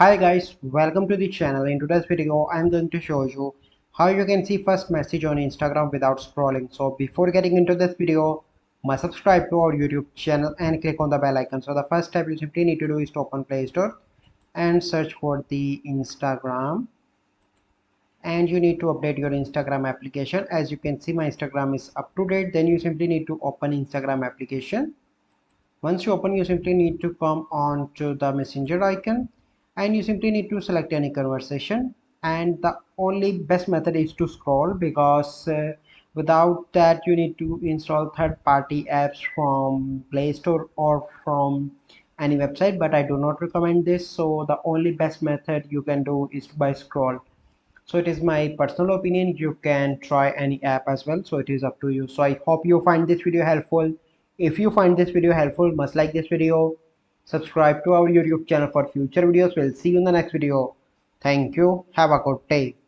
Hi guys, welcome to the channel. In today's video, I'm going to show you how you can see first message on Instagram without scrolling. So before getting into this video, must subscribe to our YouTube channel and click on the bell icon. So the first step you simply need to do is to open Play Store and search for the Instagram. And you need to update your Instagram application. As you can see, my Instagram is up to date. Then you simply need to open Instagram application. Once you open, you simply need to come on to the messenger icon and you simply need to select any conversation, and the only best method is to scroll because without that you need to install third-party apps from Play Store or from any website, but I do not recommend this. So the only best method you can do is by scroll. So it is my personal opinion. You can try any app as well, so it is up to you. So I hope you find this video helpful. If you find this video helpful, must like this video, subscribe to our YouTube channel for future videos. We'll see you in the next video. Thank you. Have a good day.